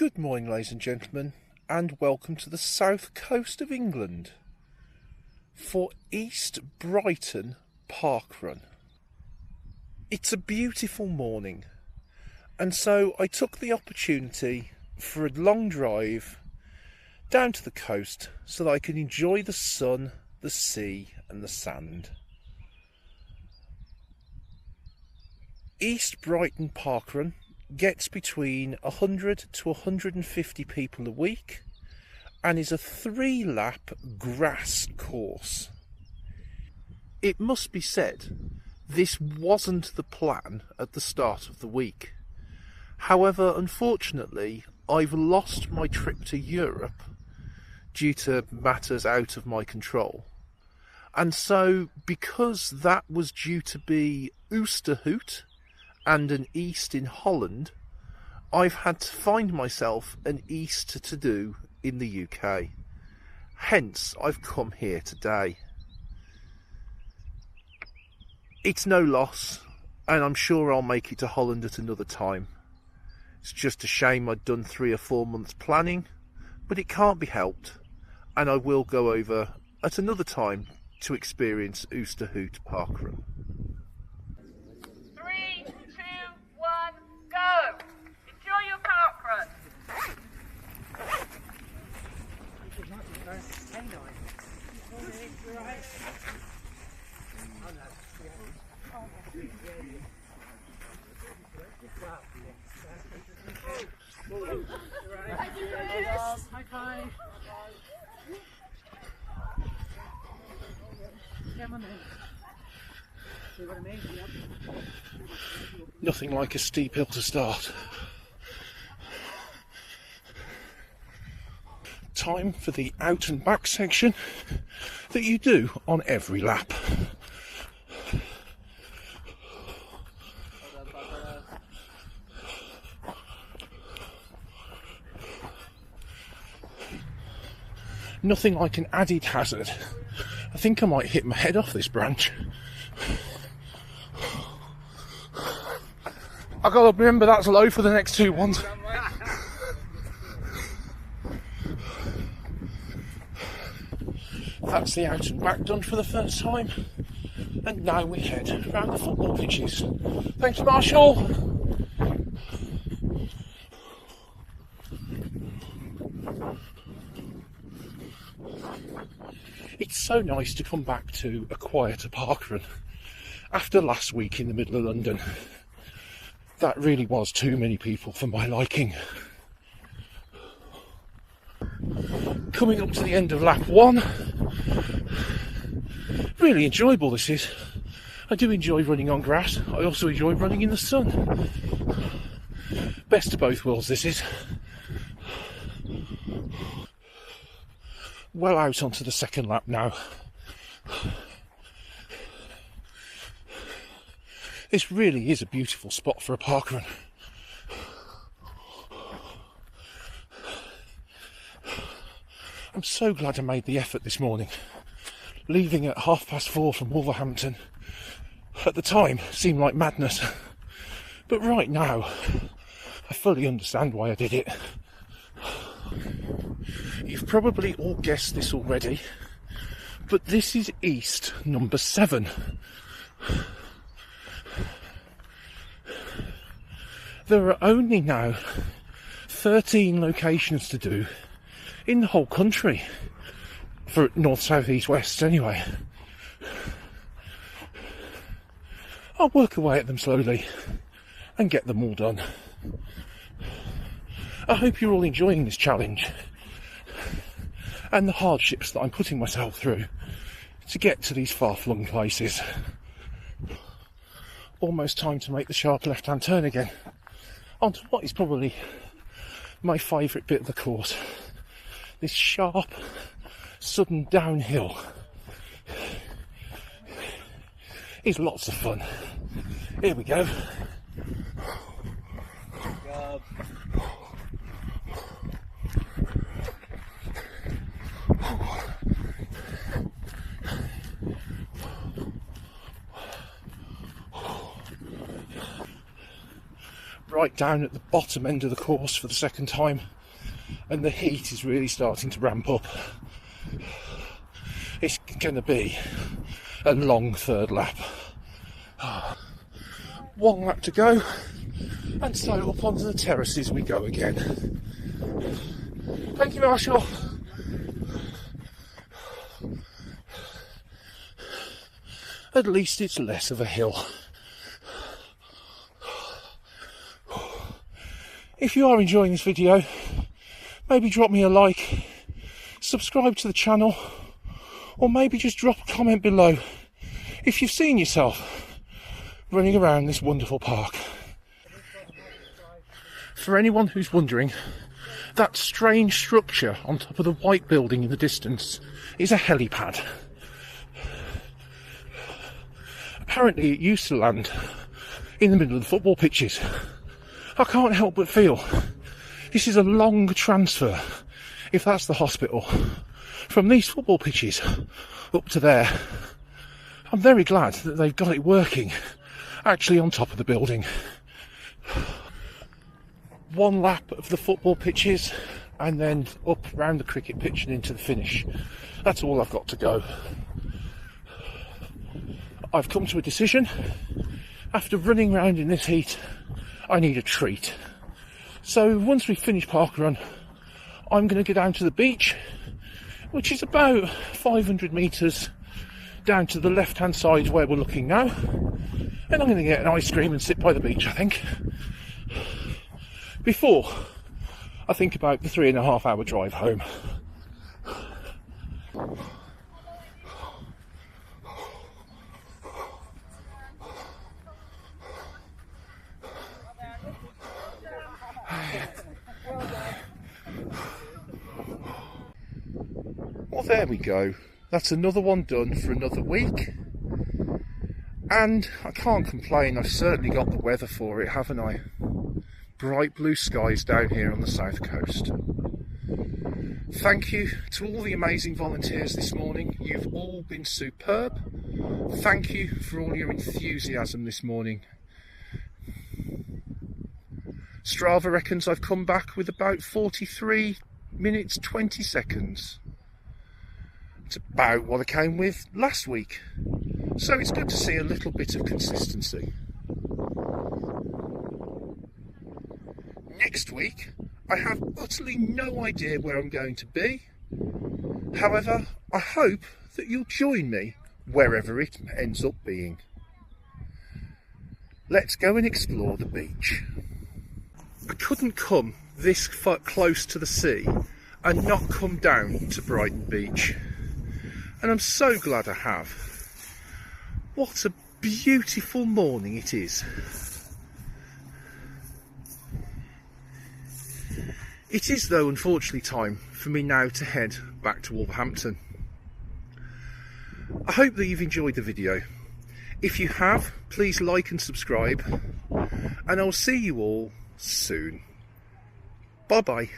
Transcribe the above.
Good morning, ladies and gentlemen, and welcome to the south coast of England for East Brighton Parkrun. It's a beautiful morning, and so I took the opportunity for a long drive down to the coast so that I could enjoy the sun, the sea and the sand. East Brighton Parkrun gets between 100 to 150 people a week and is a 3-lap grass course. It must be said, this wasn't the plan at the start of the week. However, unfortunately, I've lost my trip to Europe due to matters out of my control. And so, because that was due to be Oosterhout and an east in Holland, I've had to find myself an east to do in the UK. Hence, I've come here today. It's no loss, and I'm sure I'll make it to Holland at another time. It's just a shame I'd done 3 or 4 months planning, but it can't be helped, and I will go over at another time to experience Oosterhout Parkrun. 3, 2, 1, go! Enjoy your Parkrun! High five. Come on then. See what I mean? Nothing like a steep hill to start. Time for the out and back section that you do on every lap. Nothing like an added hazard. I think I might hit my head off this branch. I've got to remember that's low for the next 2 ones. That's the out and back done for the first time. And now we head round the football pitches. Thank you, Marshall. It's so nice to come back to a quieter parkrun after last week in the middle of London. That really was too many people for my liking. Coming up to the end of lap 1. Really enjoyable this is. I do enjoy running on grass. I also enjoy running in the sun. Best of both worlds this is. Well out onto the second lap now. This really is a beautiful spot for a parkrun. I'm so glad I made the effort this morning. Leaving at 4:30 from Wolverhampton at the time seemed like madness. But right now, I fully understand why I did it. You've probably all guessed this already, but this is East number 7. There are only now 13 locations to do in the whole country, for north, south, east, west anyway. I'll work away at them slowly and get them all done. I hope you're all enjoying this challenge and the hardships that I'm putting myself through to get to these far-flung places. Almost time to make the sharp left-hand turn again onto what is probably my favourite bit of the course. This sharp, sudden downhill is lots of fun. Here we go. right down at the bottom end of the course for the second time, and the heat is really starting to ramp up. It's going to be a long third lap. One lap to go, and so up onto the terraces we go again. Thank you, Marshall. At least it's less of a hill. If you are enjoying this video, maybe drop me a like, subscribe to the channel, or maybe just drop a comment below if you've seen yourself running around this wonderful park. For anyone who's wondering, that strange structure on top of the white building in the distance is a helipad. Apparently it used to land in the middle of the football pitches. I can't help but feel this is a long transfer, if that's the hospital, from these football pitches up to there. I'm very glad that they've got it working actually on top of the building. One lap of the football pitches and then up round the cricket pitch and into the finish. That's all I've got to go. I've come to a decision. After running around in this heat, I need a treat. So once we finish Parkrun, I'm going to go down to the beach, which is about 500 metres down to the left hand side where we're looking now, and I'm going to get an ice cream and sit by the beach, I think, before I think about the 3.5 hour drive home. Well, there we go. That's another one done for another week. And I can't complain, I've certainly got the weather for it, haven't I? Bright blue skies down here on the south coast. Thank you to all the amazing volunteers this morning. You've all been superb. Thank you for all your enthusiasm this morning. Strava reckons I've come back with about 43 minutes 20 seconds. It's about what I came with last week. So it's good to see a little bit of consistency. Next week, I have utterly no idea where I'm going to be. However, I hope that you'll join me wherever it ends up being. Let's go and explore the beach. I couldn't come this close to the sea and not come down to Brighton Beach. And I'm so glad I have. What a beautiful morning it is. It is, though, unfortunately time for me now to head back to Wolverhampton. I hope that you've enjoyed the video. If you have, please like and subscribe, and I'll see you all soon. Bye bye.